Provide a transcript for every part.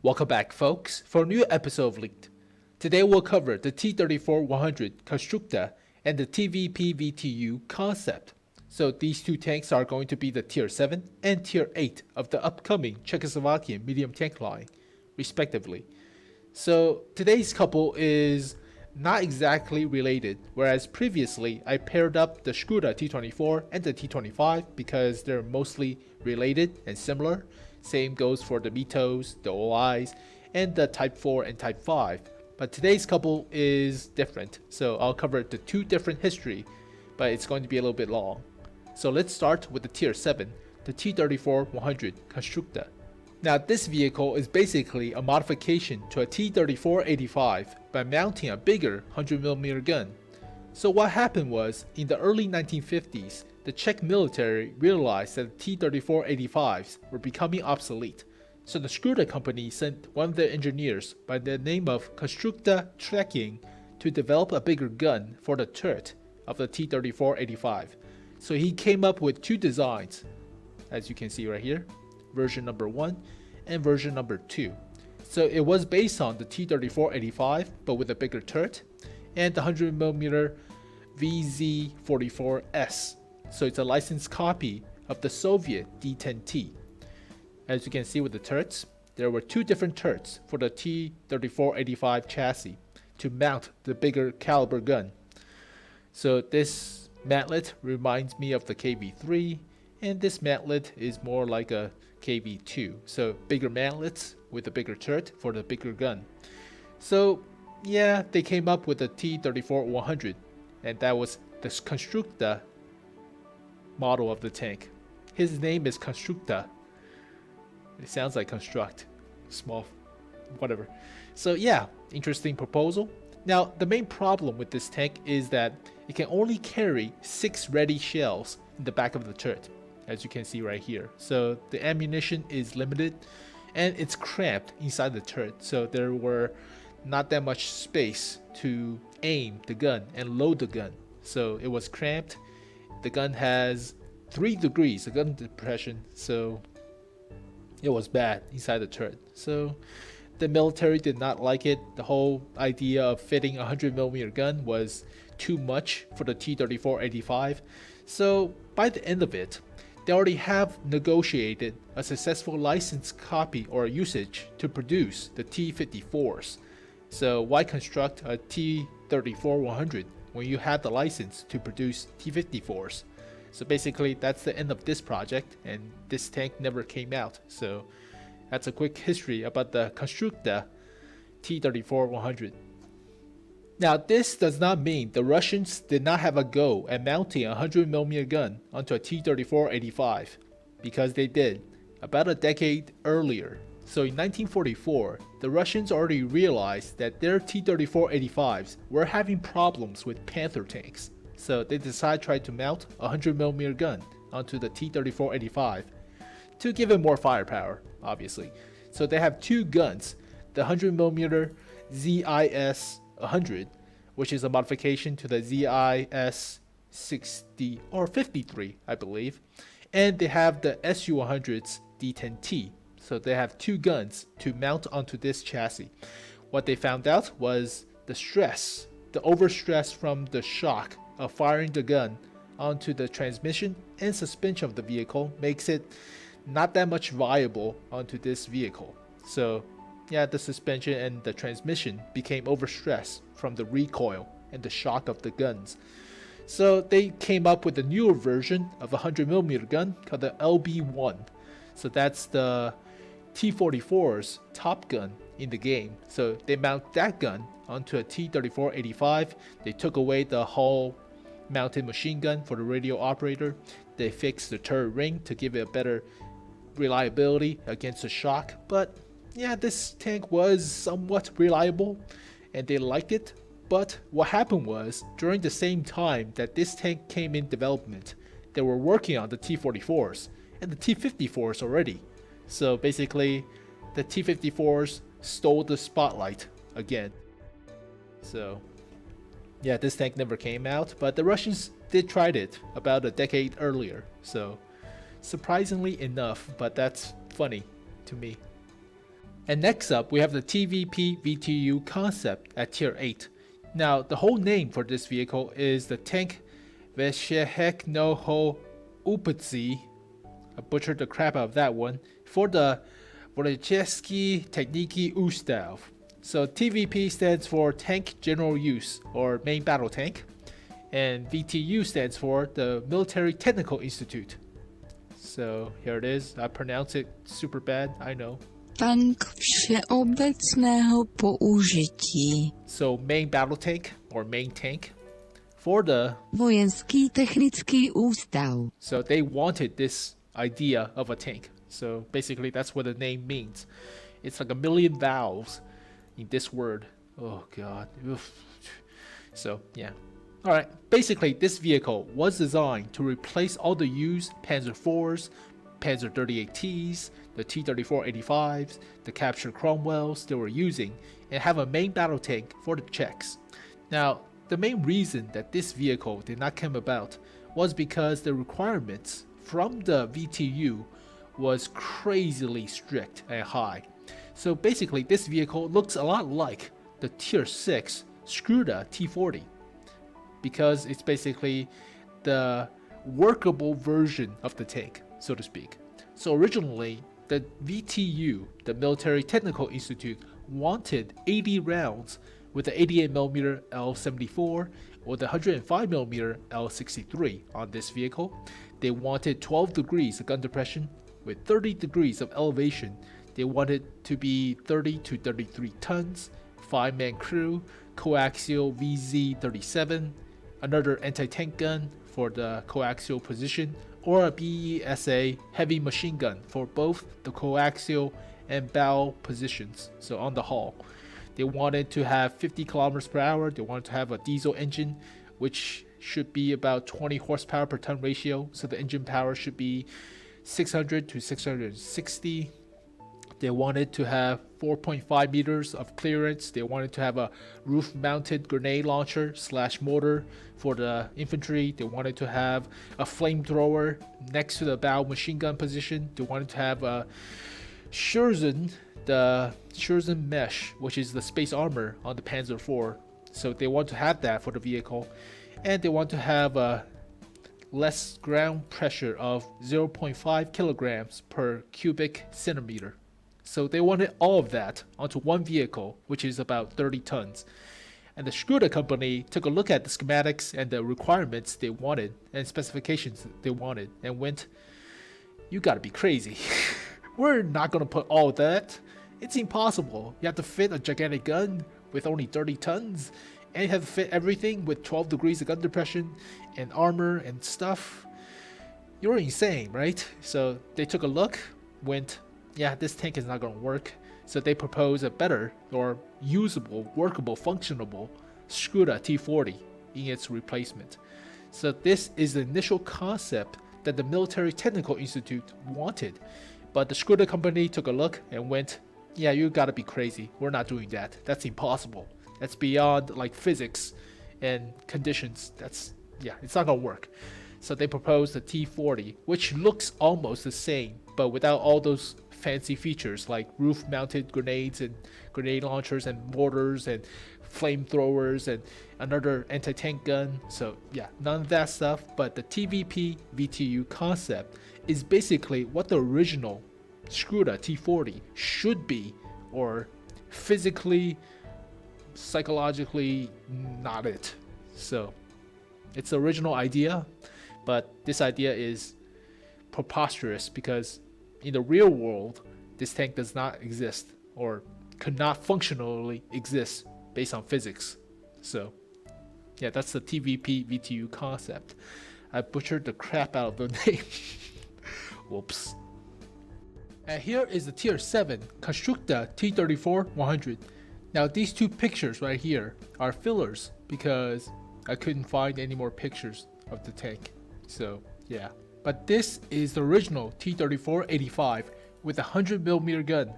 Welcome back, folks, for a new episode of Leaked. Today we'll cover the T-34-100 Konštrukta and the TVP VTU Koncept. So these two tanks are going to be the Tier 7 and Tier 8 of the upcoming Czechoslovakian medium tank line, respectively. So today's couple is not exactly related, whereas previously I paired up the Škoda T-24 and the T-25 because they're mostly related and similar. Same goes for the MITOs, the OIs, and the Type 4 and Type 5. But today's couple is different, so I'll cover the two different history, but it's going to be a little bit long. So let's start with the Tier 7, the T-34-100 Konštrukta. Now this vehicle is basically a modification to a T-34-85 by mounting a bigger 100mm gun. So what happened was, in the early 1950s, the Czech military realized that the T-34-85s were becoming obsolete. So the Škoda company sent one of their engineers by the name of Konštrukta T-34 to develop a bigger gun for the turret of the T-34-85. So he came up with two designs, as you can see right here, version number 1 and version number 2. So it was based on the T-34-85 but with a bigger turret and the 100mm Pz.IV. So it's a licensed copy of the Soviet D-10T. As you can see with the turrets, there were two different turrets for the T-34-85 chassis to mount the bigger caliber gun. So this mantlet reminds me of the KV-3, and this mantlet is more like a KV-2. So bigger mantlets with a bigger turret for the bigger gun. So yeah, they came up with the T-34-100, and that was the Konštrukta model of the tank. His name is Konštrukta. It sounds like construct, small, whatever. So yeah, interesting proposal. Now the main problem with this tank is that it can only carry 6 ready shells in the back of the turret, as you can see right here. So the ammunition is limited and it's cramped inside the turret, so there were not that much space to aim the gun and load the gun. So it was cramped. The gun has 3 degrees of gun depression, so it was bad inside the turret. So the military did not like it. The whole idea of fitting a 100mm gun was too much for the T-34-85. So by the end of it, they already have negotiated a successful license copy or usage to produce the T-54s. So why construct a T-34-100 when you have the license to produce T-54s? So basically that's the end of this project, and this tank never came out. So that's a quick history about the Konštrukta T-34-100. Now this does not mean the Russians did not have a go at mounting a 100mm gun onto a T-34-85, because they did, about a decade earlier. So in 1944, the Russians already realized that their T-34-85s were having problems with Panther tanks. So they decided to try to mount a 100mm gun onto the T-34-85 to give it more firepower, obviously. So they have two guns, the 100mm ZIS-100, which is a modification to the ZIS-60 or 53, I believe, and they have the Su-100's D-10T. So they have two guns to mount onto this chassis. What they found out was the stress, the overstress from the shock of firing the gun onto the transmission and suspension of the vehicle makes it not that much viable onto this vehicle. So yeah, the suspension and the transmission became overstressed from the recoil and the shock of the guns. So they came up with a newer version of a 100mm gun called the LB-1. So that's the T-44's top gun in the game. So they mount that gun onto a T-34-85. They took away the hull mounted machine gun for the radio operator. They fixed the turret ring to give it a better reliability against the shock. But yeah, this tank was somewhat reliable and they liked it. But what happened was, during the same time that this tank came in development, they were working on the T-44s and the T-54s already. So basically the T-54s stole the spotlight again. So yeah, this tank never came out, but the Russians did try it about a decade earlier. So surprisingly enough, but that's funny to me. And next up, we have the TVP VTU Koncept at Tier 8. Now, the whole name for this vehicle is the Tank Vesheheknoho Upcy. I butchered the crap out of that one. For the Czechoslovakian Techniky Ustav. So TVP stands for Tank General Use, or Main Battle Tank. And VTU stands for the Military Technical Institute. So here it is. I pronounce it super bad, I know. Tank všeobecného použití. So main battle tank, or main tank. For the Vojenský technický ústav. So they wanted this idea of a tank. So basically that's what the name means. It's like a million vowels in this word. Oh god. Oof. So yeah. Alright, basically this vehicle was designed to replace all the used Pz.IV, Pz.38Ts, the T-34-85s, the captured Cromwells they were using, and have a main battle tank for the Czechs. Now, the main reason that this vehicle did not come about was because the requirements from the VTU was crazily strict and high. So basically this vehicle looks a lot like the Tier 6 Škoda T-40 because it's basically the workable version of the tank, so to speak. So originally, the VTU, the Military Technical Institute, wanted 80 rounds with the 88mm L74 or the 105mm L63 on this vehicle. They wanted 12 degrees of gun depression with 30 degrees of elevation. They wanted to be 30 to 33 tons, 5-man crew, coaxial VZ-37, another anti-tank gun for the coaxial position, or a BESA heavy machine gun for both the coaxial and bow positions, so on the hull. They wanted to have 50 kilometers per hour. They wanted to have a diesel engine, which should be about 20 horsepower per ton ratio, so the engine power should be 600 to 660. They wanted to have 4.5 meters of clearance. They wanted to have a roof-mounted grenade launcher / mortar for the infantry. They wanted to have a flamethrower next to the bow machine gun position. They wanted to have a Schurzhen, the Schurzhen mesh, which is the space armor on the Pz.IV. So they want to have that for the vehicle. And they want to have a less ground pressure of 0.5 kilograms per cubic centimeter. So they wanted all of that onto one vehicle, which is about 30 tons. And the Škoda company took a look at the schematics and the requirements they wanted and specifications they wanted and went, you gotta be crazy. We're not gonna put all that. It's impossible. You have to fit a gigantic gun with only 30 tons and you have to fit everything with 12 degrees of gun depression and armor and stuff. You're insane, right? So they took a look, went, yeah, this tank is not going to work. So they proposed a better or usable, workable, functionable Škoda T-40 in its replacement. So this is the initial concept that the Military Technical Institute wanted. But the Škoda company took a look and went, yeah, you gotta be crazy. We're not doing that. That's impossible. That's beyond like physics and conditions. Yeah, it's not gonna work. So they proposed the T-40, which looks almost the same, but without all those fancy features like roof-mounted grenades and grenade launchers and mortars and flamethrowers and another anti-tank gun. So yeah, none of that stuff, but the TVP VTU concept is basically what the original Škoda T-40 should be, or physically, psychologically not it. So it's the original idea, but this idea is preposterous because in the real world, this tank does not exist or could not functionally exist based on physics. So yeah, that's the TVP VTU concept. I butchered the crap out of the name. Whoops. And here is the Tier 7 Konštrukta T-34 100. Now these two pictures right here are fillers because I couldn't find any more pictures of the tank. So yeah. But this is the original T-34-85 with a 100mm gun.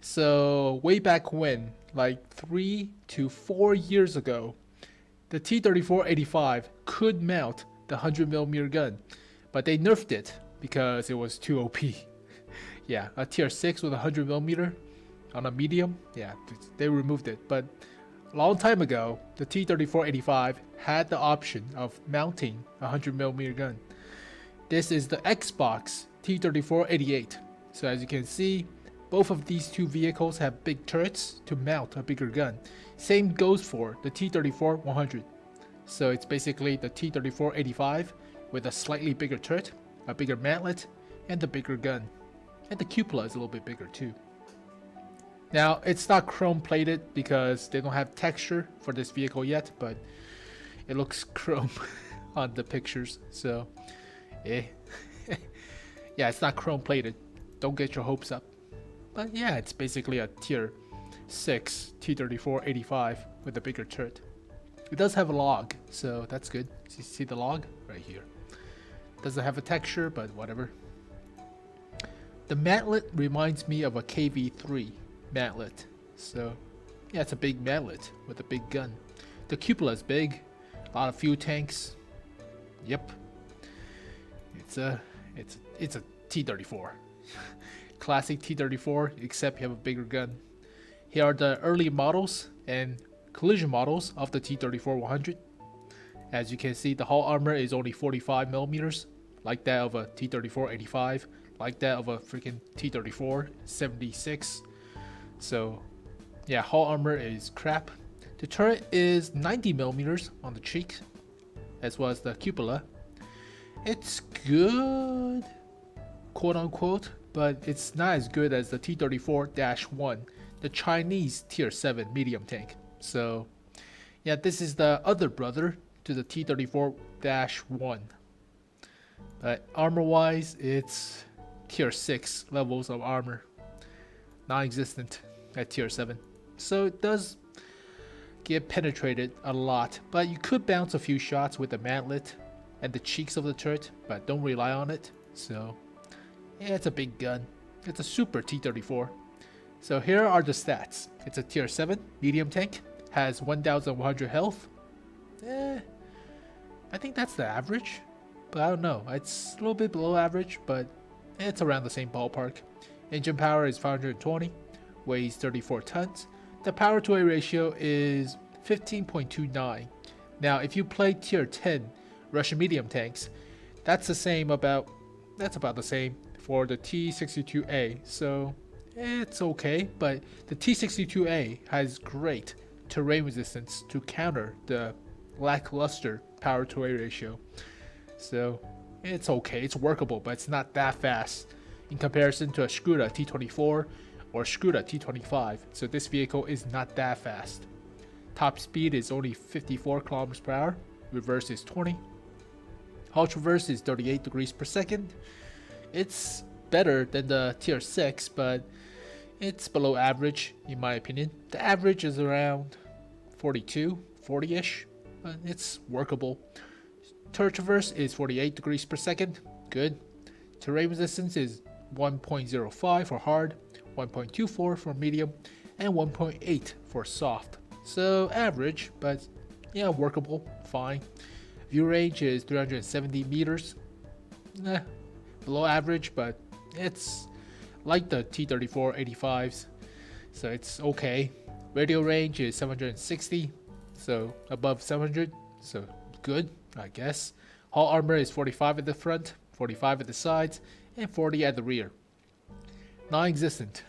So way back when, like 3 to 4 years ago, the T-34-85 could mount the 100mm gun, but they nerfed it because it was too OP. Yeah, a Tier 6 with a 100mm, on a medium. Yeah, they removed it. But a long time ago, the T-34-85 had the option of mounting a 100mm gun. This is the Xbox T-34-88. So as you can see, both of these two vehicles have big turrets to mount a bigger gun. Same goes for the T-34-100. So it's basically the T-34-85 with a slightly bigger turret, a bigger mantlet, and a bigger gun. And the cupola is a little bit bigger too. Now, it's not chrome plated because they don't have texture for this vehicle yet, but it looks chrome on the pictures, so yeah, it's not chrome plated. Don't get your hopes up. But yeah, it's basically a tier 6 T-34-85 with a bigger turret. It does have a log, so that's good. You see the log right here. Doesn't have a texture, but whatever. The mantlet reminds me of a KV-3 mantlet. So yeah, it's a big mantlet with a big gun. The cupola is big, a lot of fuel tanks. Yep. It's a T-34. Classic T-34, except you have a bigger gun. Here are the early models and collision models of the T-34-100. As you can see, the hull armor is only 45mm, like that of a T-34-85, like that of a freaking T-34-76. So yeah, hull armor is crap. The turret is 90mm on the cheek, as well as the cupola. It's good, quote unquote, but it's not as good as the T-34-1, the Chinese tier 7 medium tank. So yeah, this is the other brother to the T-34-1. But armor wise, it's tier 6 levels of armor, non-existent at tier 7. So it does get penetrated a lot, but you could bounce a few shots with the mantlet and the cheeks of the turret, but don't rely on it. So yeah, it's a big gun. It's a super T-34. So here are the stats. It's a tier 7 medium tank, has 1100 health. I think that's the average, but I don't know. It's a little bit below average, but it's around the same ballpark. Engine power is 520, weighs 34 tons. The power to weight ratio is 15.29. Now, if you play tier 10 Russian medium tanks, that's about the same for the T-62A. So it's okay, but the T-62A has great terrain resistance to counter the lackluster power to weight ratio. So it's okay, it's workable, but it's not that fast in comparison to a Škoda T-24 or Škoda T-25. So this vehicle is not that fast. Top speed is only 54 kilometers per hour, reverse is 20. Hull traverse is 38 degrees per second. It's better than the tier 6, but it's below average in my opinion. The average is around 42, 40-ish, but it's workable. Turret traverse is 48 degrees per second, good. Terrain resistance is 1.05 for hard, 1.24 for medium, and 1.8 for soft. So average, but yeah, workable, fine. View range is 370 meters. Below average, but it's like the T-34-85s, so it's okay. Radio range is 760, so above 700, so good, I guess. Hull armor is 45 at the front, 45 at the sides, and 40 at the rear. Non-existent.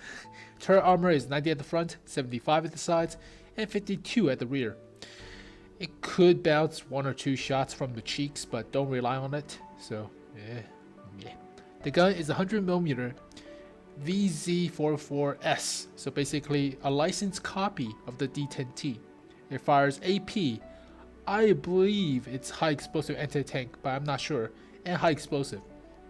Turret armor is 90 at the front, 75 at the sides, and 52 at the rear. It could bounce 1 or 2 shots from the cheeks, but don't rely on it. So yeah. The gun is 100mm Pz.IV, so basically a licensed copy of the D10T. It fires AP. I believe it's high explosive anti-tank, but I'm not sure, and high explosive.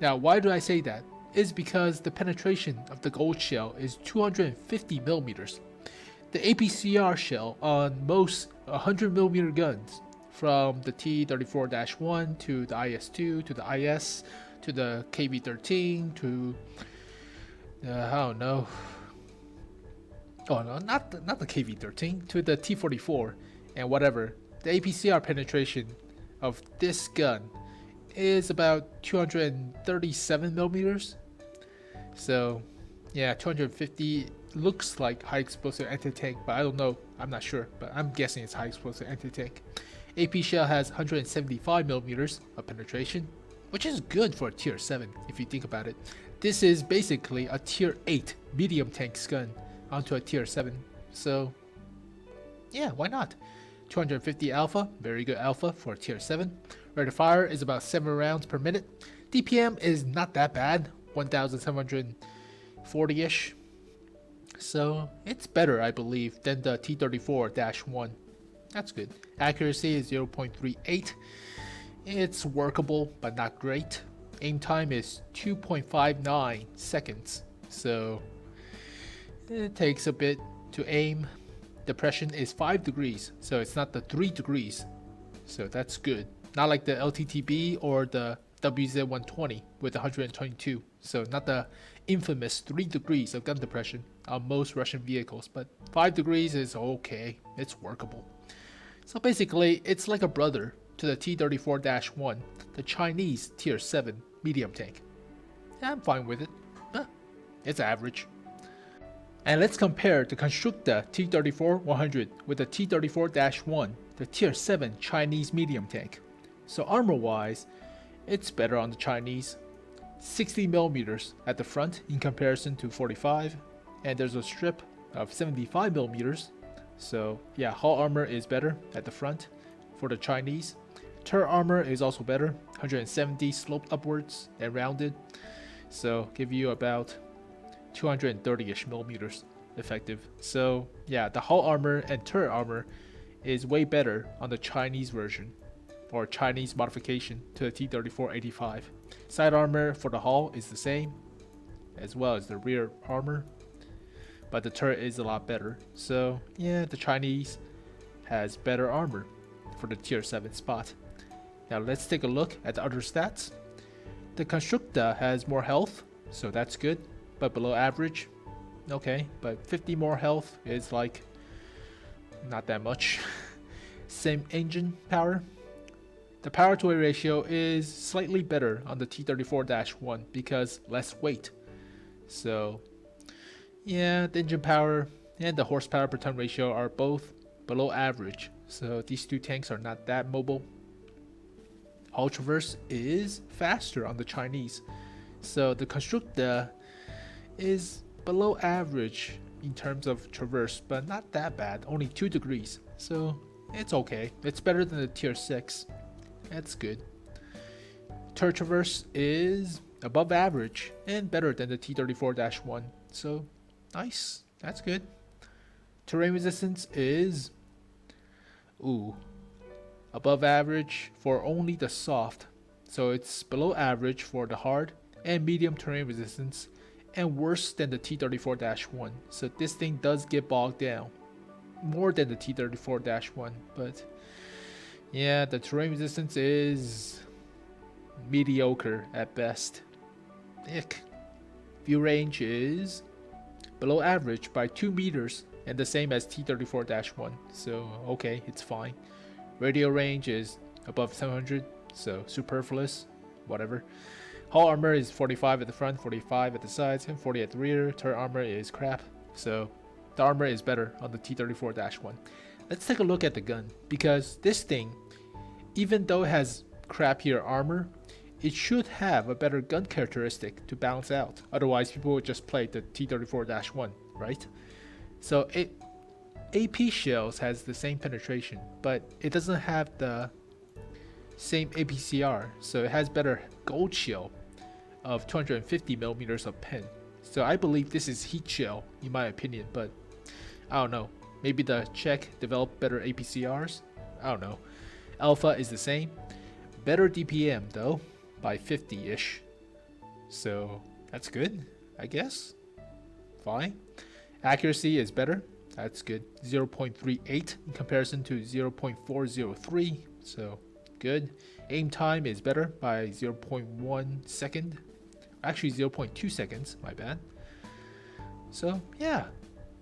Now, why do I say that? It's because the penetration of the gold shell is 250mm. The APCR shell on most 100mm guns, from the T-34-1 to the IS-2 to the IS to the KV-13 to I don't know. Oh no, not the KV-13, to the T-44 and whatever. The APCR penetration of this gun is about 237mm. So yeah, 250 looks like high explosive anti-tank, but I don't know. I'm not sure, but I'm guessing it's high explosive anti-tank. AP shell has 175 millimeters of penetration, which is good for a tier 7 if you think about it. This is basically a tier 8 medium tank gun onto a tier 7. So yeah, why not? 250 alpha, very good alpha for a tier 7. Rate of fire is about 7 rounds per minute. DPM is not that bad, 1740-ish. So it's better, I believe, than the T-34-1. That's good. Accuracy is 0.38. It's workable, but not great. Aim time is 2.59 seconds. So it takes a bit to aim. Depression is 5 degrees, so it's not the 3 degrees. So that's good. Not like the LTTB or the WZ-120 with 122. So not the infamous 3 degrees of gun depression on most Russian vehicles, but 5 degrees is okay. It's workable. So basically, it's like a brother to the T-34-1, the Chinese tier 7 medium tank. Yeah, I'm fine with it. It's average. And let's compare the Konštrukta T-34-100 with the T-34-1, the tier 7 Chinese medium tank. So armor wise, it's better on the Chinese. 60 millimeters at the front in comparison to 45, and there's a strip of 75 millimeters. So yeah, hull armor is better at the front for the Chinese. Turret armor is also better, 170 sloped upwards and rounded. So give you about 230-ish millimeters effective. So yeah, the hull armor and turret armor is way better on the Chinese version or Chinese modification to the T-34-85. Side armor for the hull is the same, as well as the rear armor, but the turret is a lot better. So yeah, the Chinese has better armor for the tier 7 spot. Now let's take a look at the other stats. The Konštrukta has more health, so that's good, but below average. Okay, but 50 more health is like not that much. Same engine power. The power to weight ratio is slightly better on the T-34-1 because less weight. So yeah, the engine power and the horsepower per ton ratio are both below average. So these two tanks are not that mobile. Hull traverse is faster on the Chinese. So the Konštrukta is below average in terms of traverse, but not that bad, only 2 degrees. So it's okay. It's better than the tier 6. That's good. Turret traverse is above average and better than the T-34-1. So nice. That's good. Terrain resistance is above average for only the soft. So it's below average for the hard and medium terrain resistance and worse than the T-34-1. So this thing does get bogged down more than the T-34-1, but yeah, the terrain resistance is mediocre at best. Ick. View range is below average by 2 meters and the same as T-34-1. So okay, it's fine. Radio range is above 700, so superfluous, whatever. Hull armor is 45 at the front, 45 at the sides, and 40 at the rear. Turret armor is crap, so the armor is better on the T-34-1. Let's take a look at the gun, because this thing, even though it has crappier armor, it should have a better gun characteristic to balance out. Otherwise, people would just play the T-34-1, right? So AP shells has the same penetration, but it doesn't have the same APCR, so it has better gold shell of 250 millimeters of pen. So I believe this is heat shell in my opinion, but I don't know. Maybe the Czech developed better APCRs? I don't know. Alpha is the same. Better DPM though, by 50-ish. So that's good, I guess. Fine. Accuracy is better. That's good. 0.38 in comparison to 0.403. So good. Aim time is better by 0.1 second. Actually 0.2 seconds, my bad. So yeah,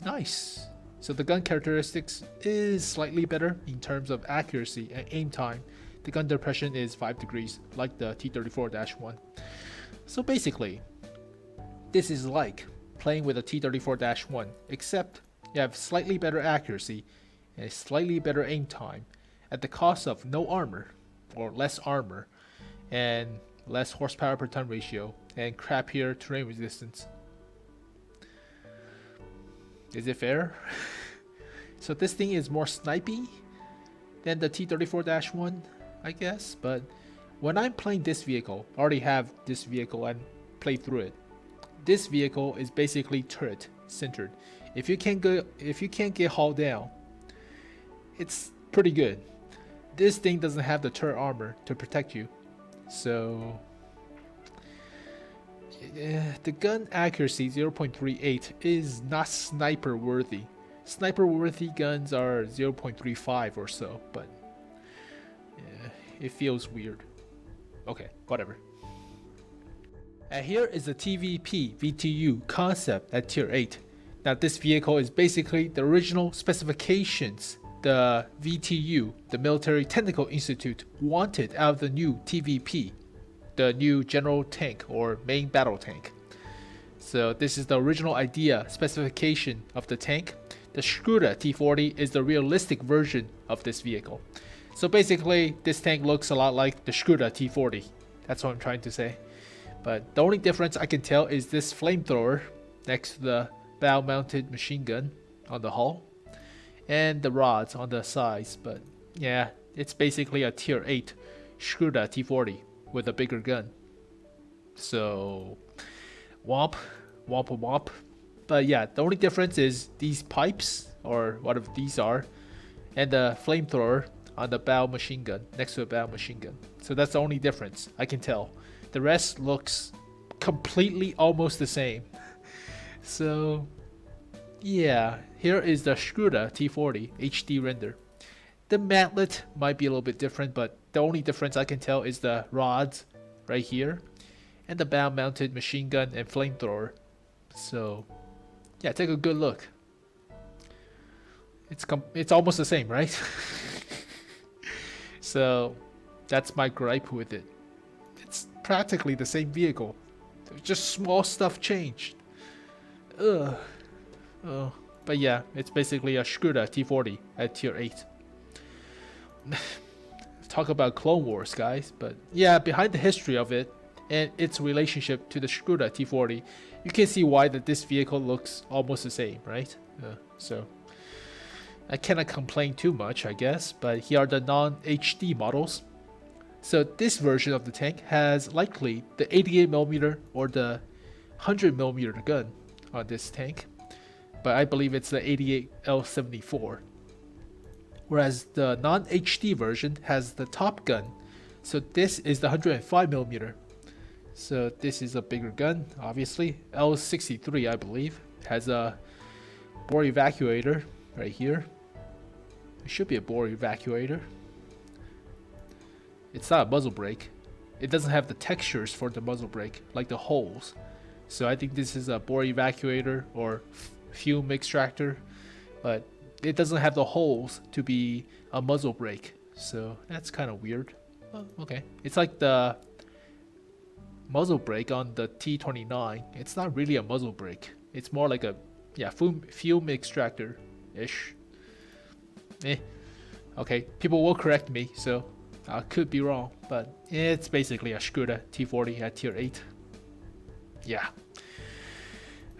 nice. So the gun characteristics is slightly better in terms of accuracy and aim time. The gun depression is 5 degrees, like the T-34-1. So basically, this is like playing with a T-34-1, except you have slightly better accuracy and a slightly better aim time at the cost of no armor, or less armor, and less horsepower per ton ratio, and crappier terrain resistance. Is it fair? So this thing is more snipey than the T-34-1, I guess, but when I'm playing this vehicle, I already have this vehicle and played through it. This vehicle is basically turret centered. If you can't get hauled down, it's pretty good. This thing doesn't have the turret armor to protect you, so the gun accuracy 0.38 is not sniper worthy. Sniper worthy guns are 0.35 or so, but yeah, it feels weird. Okay, whatever. And here is the TVP VTU Koncept at Tier 8. Now this vehicle is basically the original specifications the VTU, the Military Technical Institute, wanted out of the new TVP, the new general tank or main battle tank. So this is the original idea specification of the tank. The Škoda T-40 is the realistic version of this vehicle. So basically this tank looks a lot like the Škoda T-40. That's what I'm trying to say. But the only difference I can tell is this flamethrower next to the bow mounted machine gun on the hull and the rods on the sides. But yeah, it's basically a tier 8 Škoda T-40 with a bigger gun. So womp womp womp. But yeah, the only difference is these pipes, or whatever these are, and the flamethrower on the bow machine gun, next to the bow machine gun. So that's the only difference I can tell. The rest looks completely almost the same. So yeah, here is the Škoda T-40 HD render. The mantlet might be a little bit different, but the only difference I can tell is the rods right here and the bow mounted machine gun and flamethrower. So yeah, take a good look. It's almost the same, right? So that's my gripe with it. It's practically the same vehicle. There's just small stuff changed. Ugh. Oh. But yeah, it's basically a Škoda T-40 at tier 8. Talk about Clone Wars, guys. But yeah, behind the history of it and its relationship to the Škoda T-40, you can see why that this vehicle looks almost the same, right? So I cannot complain too much, I guess. But here are the non-HD models. So this version of the tank has likely the 88mm or the 100mm gun on this tank, but I believe it's the 88L74. Whereas the non-HD version has the top gun, so this is the 105mm. So this is a bigger gun, obviously. L63, I believe, has a bore evacuator right here. It should be a bore evacuator. It's not a muzzle brake. It doesn't have the textures for the muzzle brake, like the holes. So I think this is a bore evacuator or fume extractor, but it doesn't have the holes to be a muzzle brake. So that's kind of weird. Oh, okay. It's like the muzzle brake on the T-29. It's not really a muzzle brake. It's more like a fume extractor-ish. Okay, people will correct me, so I could be wrong, but it's basically a Škoda T-40 at tier 8. Yeah.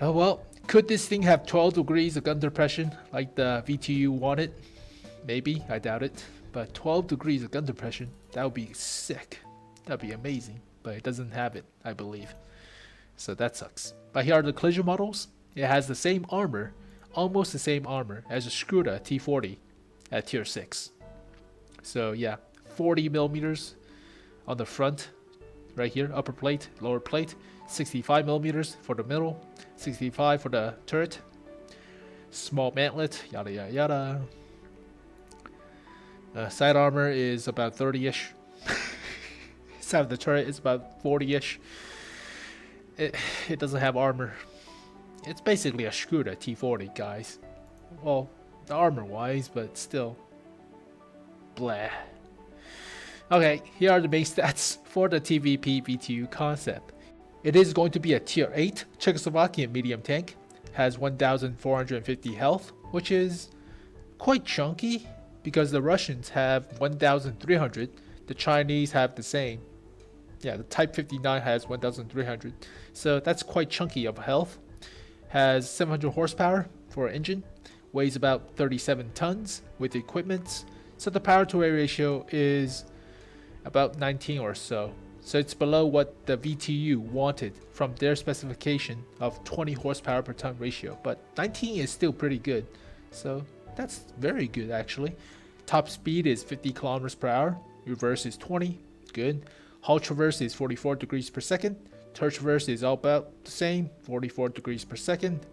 Oh well, could this thing have 12 degrees of gun depression like the VTU wanted? Maybe, I doubt it. But 12 degrees of gun depression, that would be sick. That would be amazing, but it doesn't have it, I believe. So that sucks. But here are the collision models. It has the same armor, almost the same armor as the Škoda T-40 at tier 6. So yeah, 40mm on the front, right here, upper plate, lower plate, 65mm for the middle, 65 for the turret, small mantlet, yada yada yada. Side armor is about 30-ish. Side of the turret is about 40-ish. It doesn't have armor. It's basically a Škoda T-40, guys. Well, the armor-wise, but still. Blah. Okay, here are the main stats for the TVP VTU Koncept. It is going to be a tier 8 Czechoslovakian medium tank, has 1450 health, which is quite chunky because the Russians have 1300, the Chinese have the same. Yeah, the Type 59 has 1300, so that's quite chunky of health. Has 700 horsepower for an engine, weighs about 37 tons with equipment, so the power to weight ratio is about 19 or so. So it's below what the VTU wanted from their specification of 20 horsepower per ton ratio, but 19 is still pretty good, so that's very good actually. Top speed is 50 kilometers per hour, reverse is 20, good. Hull traverse is 44 degrees per second, turret traverse is all about the same, 44 degrees per second.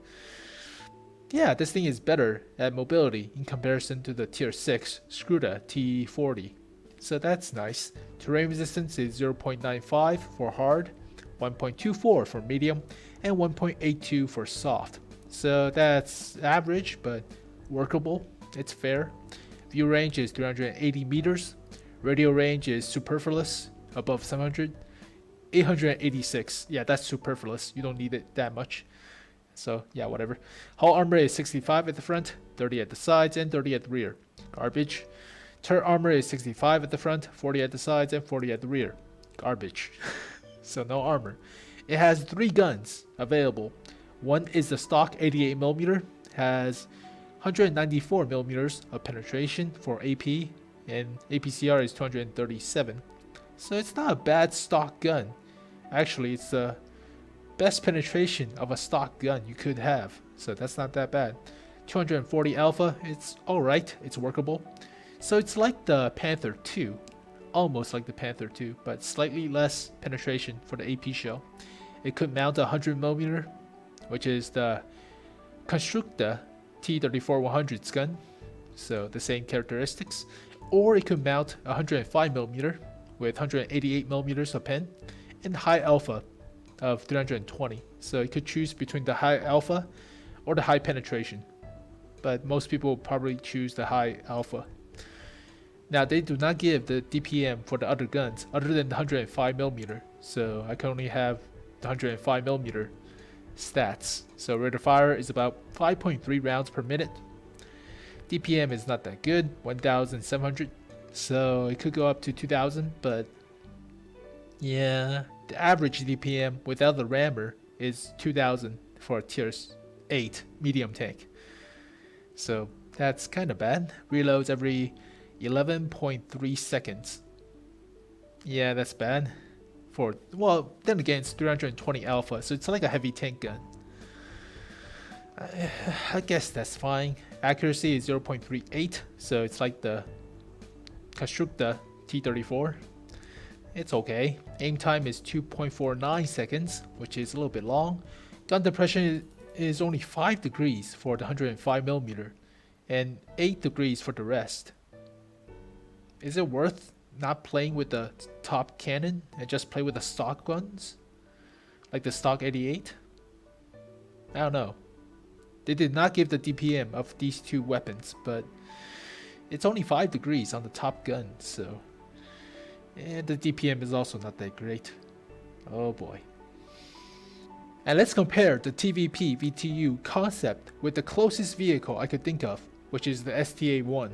Yeah, this thing is better at mobility in comparison to the tier 6 Škoda T-40. So that's nice. Terrain resistance is 0.95 for hard, 1.24 for medium, and 1.82 for soft. So that's average, but workable. It's fair. View range is 380 meters. Radio range is superfluous, above 700. 886. Yeah, that's superfluous. You don't need it that much. So yeah, whatever. Hull armor is 65 at the front, 30 at the sides, and 30 at the rear. Garbage. Turret armor is 65 at the front, 40 at the sides, and 40 at the rear. Garbage. So no armor. It has 3 guns available. One is the stock 88mm, has 194mm of penetration for AP, and APCR is 237. So it's not a bad stock gun. Actually, it's the best penetration of a stock gun you could have. So that's not that bad. 240 alpha, it's alright, it's workable. So it's like the Panther II, almost like the Panther II, but slightly less penetration for the AP shell. It could mount a 100mm, which is the Konštrukta T-34 100's gun, so the same characteristics. Or it could mount a 105mm with 188mm of pen, and high alpha of 320. So you could choose between the high alpha or the high penetration, but most people will probably choose the high alpha. Now they do not give the DPM for the other guns other than the 105mm, so I can only have the 105mm stats. So rate of fire is about 5.3 rounds per minute. DPM is not that good, 1700, so it could go up to 2000, but yeah, the average DPM without the rammer is 2000 for a tier 8 medium tank. So that's kind of bad. Reloads every 11.3 seconds. Yeah, that's bad. Well, then again, it's 320 alpha, so it's like a heavy tank gun. I guess that's fine. Accuracy is 0.38, so it's like the Konštrukta T-34. It's okay. Aim time is 2.49 seconds, which is a little bit long. Gun depression is only 5 degrees for the 105mm and 8 degrees for the rest. Is it worth not playing with the top cannon and just play with the stock guns? Like the stock 88? I don't know. They did not give the DPM of these two weapons, but it's only 5 degrees on the top gun, so... And the DPM is also not that great. Oh boy. And let's compare the TVP VTU Koncept with the closest vehicle I could think of, which is the STA-1,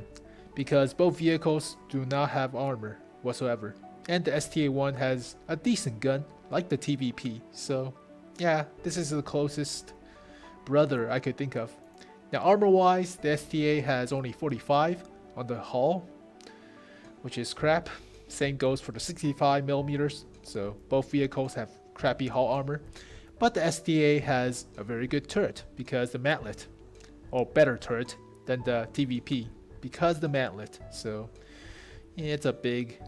because both vehicles do not have armor whatsoever, and the STA-1 has a decent gun like the TVP, so yeah, this is the closest brother I could think of. Now armor wise, the STA has only 45 on the hull, which is crap. Same goes for the 65mm, so both vehicles have crappy hull armor. But the STA has a very good turret because the mantlet, or better turret than the TVP because the mantlet. So yeah, it's a big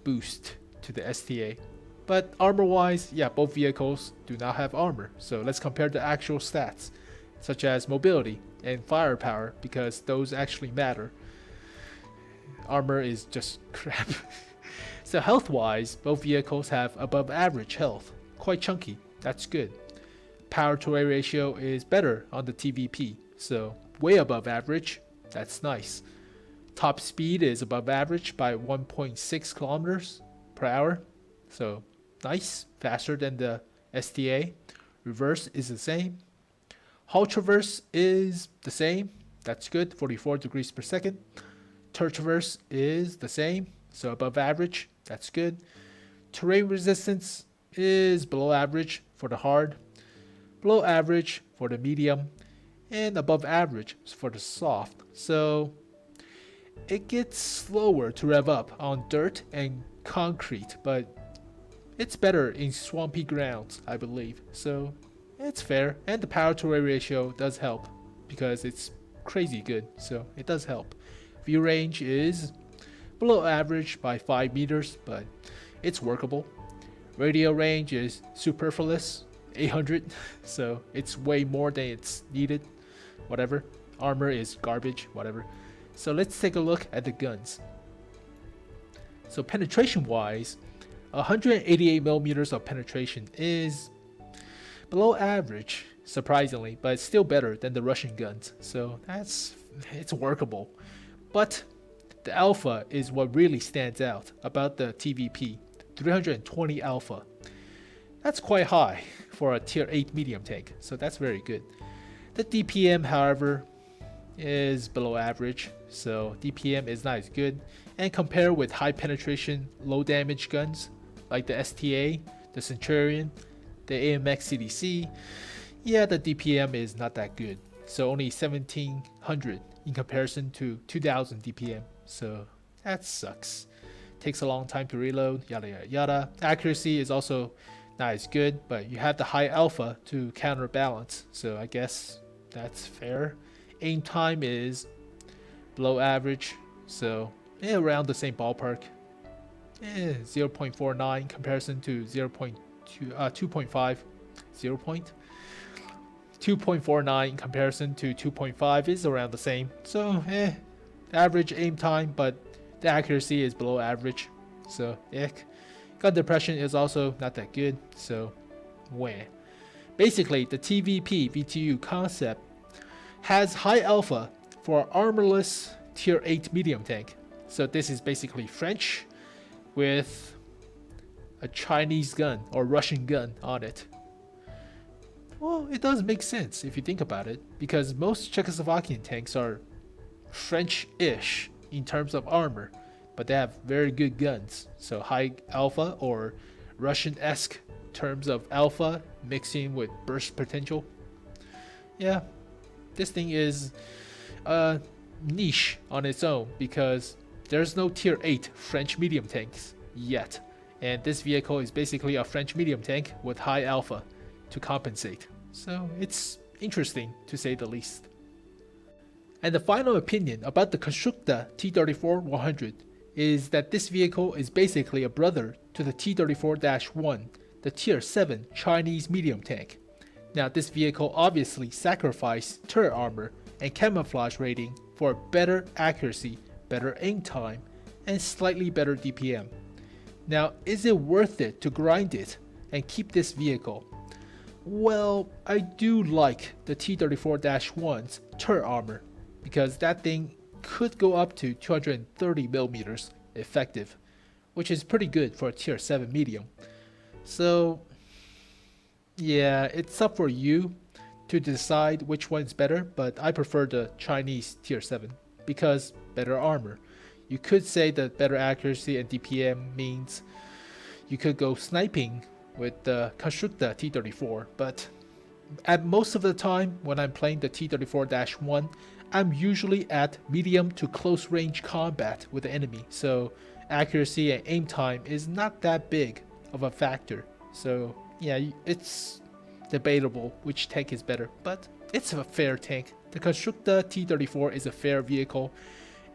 boost to the STA. But armor wise, yeah, both vehicles do not have armor. So let's compare the actual stats, such as mobility and firepower, because those actually matter. Armor is just crap. So health wise, both vehicles have above average health, quite chunky. That's good. Power to weight ratio is better on the TVP, so way above average. That's nice. Top speed is above average by 1.6 kilometers per hour, so nice, faster than the STA. Reverse is the same. Hull traverse is the same. That's good, 44 degrees per second. Turret traverse is the same, so above average. That's good. Terrain resistance is below average for the hard, below average for the medium, and above average for the soft. So it gets slower to rev up on dirt and concrete, but it's better in swampy grounds, I believe. So it's fair, and the power to weight ratio does help because it's crazy good, so it does help. View range is below average by 5 meters, but it's workable. Radio range is superfluous, 800, so it's way more than it's needed. Whatever. Armor is garbage, whatever. So let's take a look at the guns. So penetration wise, 188 millimeters of penetration is below average, surprisingly, but it's still better than the Russian guns. So it's workable. But the alpha is what really stands out about the TVP 320 alpha. That's quite high for a tier 8 medium tank, so that's very good. The DPM, however, is below average, so DPM is not as good. And compared with high penetration, low damage guns like the STA, the Centurion, the AMX CDC, yeah, the DPM is not that good. So only 1700 in comparison to 2000 DPM, so that sucks. Takes a long time to reload, yada yada yada. Accuracy is also not as good, but you have the high alpha to counterbalance, so I guess that's fair. Aim time is below average, so around the same ballpark. 0.49 in comparison to 2.5. 2.49 in comparison to 2.5 is around the same. So average aim time, but the accuracy is below average. So gun depression is also not that good. So basically the TVP VTU Koncept has high alpha for armorless tier 8 medium tank. So this is basically French with a Chinese gun or Russian gun on it. Well, it does make sense if you think about it, because most Czechoslovakian tanks are French-ish in terms of armor, but they have very good guns. So high alpha or Russian-esque terms of alpha mixing with burst potential. Yeah, this thing is a niche on its own because there's no tier 8 French medium tanks yet. And this vehicle is basically a French medium tank with high alpha to compensate. So it's interesting to say the least. And the final opinion about the Konštrukta T-34-100 is that this vehicle is basically a brother to the T-34-1, the tier 7 Chinese medium tank. Now this vehicle obviously sacrificed turret armor and camouflage rating for better accuracy, better aim time, and slightly better DPM. Now, is it worth it to grind it and keep this vehicle? Well, I do like the T-34-1's turret armor because that thing could go up to 230 millimeters effective, which is pretty good for a tier 7 medium. So yeah, it's up for you to decide which one's better, but I prefer the Chinese tier 7 because better armor. You could say that better accuracy and DPM means you could go sniping with the Konštrukta T-34, but at most of the time when I'm playing the T-34-1, I'm usually at medium to close range combat with the enemy, so accuracy and aim time is not that big of a factor. So yeah, it's debatable which tank is better, but it's a fair tank. The Konštrukta T-34 is a fair vehicle.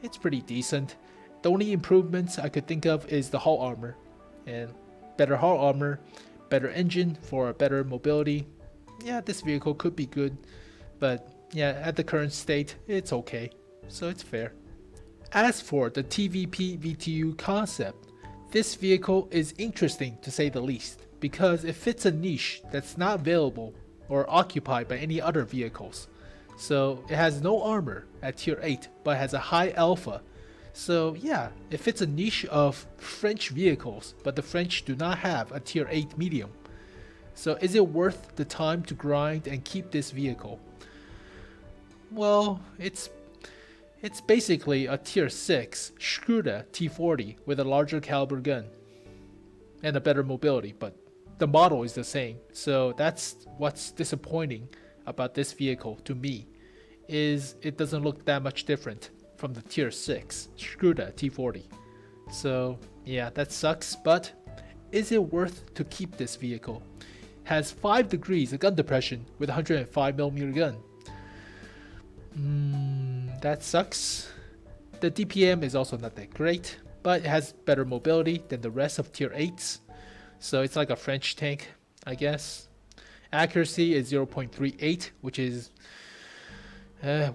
It's pretty decent. The only improvements I could think of is the hull armor, and better hull armor, better engine for better mobility. Yeah, this vehicle could be good, but yeah, at the current state, it's okay, so it's fair. As for the TVP VTU Koncept, this vehicle is interesting to say the least, because it fits a niche that's not available or occupied by any other vehicles. So it has no armor at tier 8, but has a high alpha. So yeah, it fits a niche of French vehicles, but the French do not have a tier 8 medium. So is it worth the time to grind and keep this vehicle? Well, it's basically a tier 6 Škoda T-40 with a larger caliber gun and a better mobility, but the model is the same. So that's what's disappointing about this vehicle to me, is it doesn't look that much different from the tier 6 Škoda T-40. So yeah, that sucks, but is it worth to keep this vehicle? Has 5 degrees of gun depression with a 105mm gun. That sucks. The DPM is also not that great, but it has better mobility than the rest of tier 8s. So it's like a French tank, I guess. Accuracy is 0.38, which is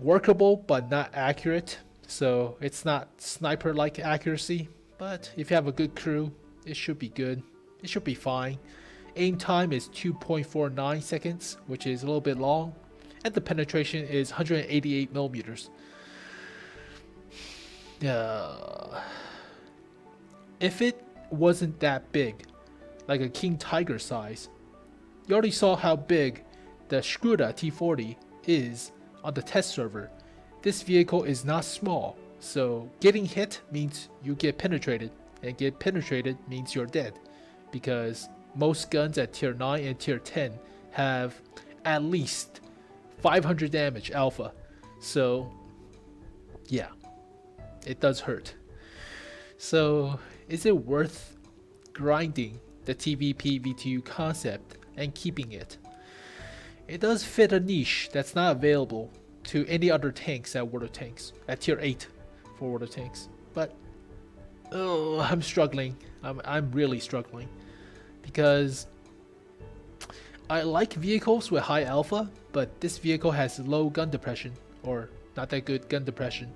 workable but not accurate. So it's not sniper-like accuracy, but if you have a good crew, it should be good. It should be fine. Aim time is 2.49 seconds, which is a little bit long, and the penetration is 188mm. If it wasn't that big, like a King Tiger size, you already saw how big the Škoda T-40 is on the test server. This vehicle is not small, so getting hit means you get penetrated, and get penetrated means you're dead, because most guns at tier 9 and tier 10 have at least 500 damage alpha. So yeah, it does hurt. So is it worth grinding the TVP VTU Koncept and keeping it? It does fit a niche that's not available to any other tanks at World of Tanks, at tier 8 for World of Tanks. But I'm struggling. I'm really struggling, because I like vehicles with high alpha, but this vehicle has low gun depression, or not that good gun depression.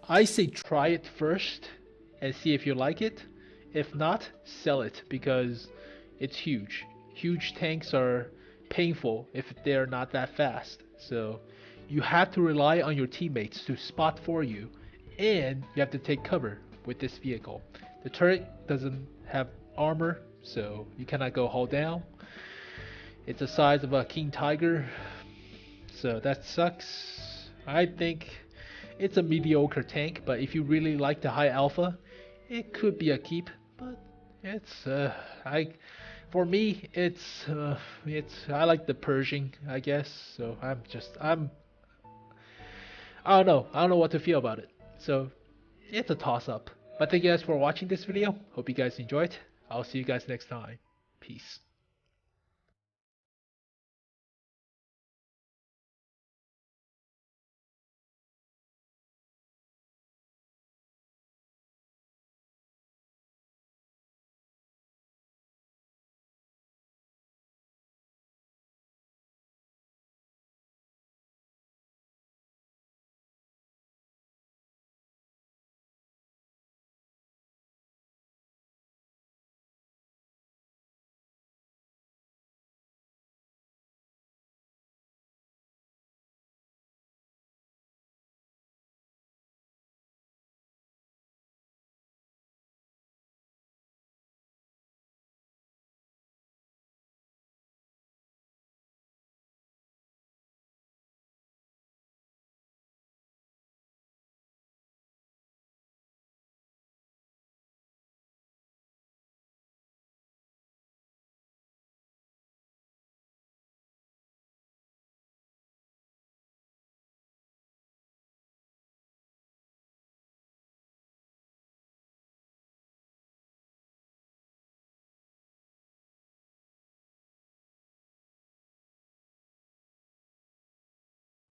I say try it first and see if you like it. If not, sell it, because it's huge. Huge tanks are painful if they're not that fast. So you have to rely on your teammates to spot for you, and you have to take cover with this vehicle. The turret doesn't have armor, so you cannot go hull down. It's the size of a King Tiger, so that sucks. I think it's a mediocre tank, but if you really like the high alpha, it could be a keep. But it's for me, it's I like the Pershing, I guess. So I don't know what to feel about it. So it's a toss up. But thank you guys for watching this video. Hope you guys enjoyed. I'll see you guys next time. Peace.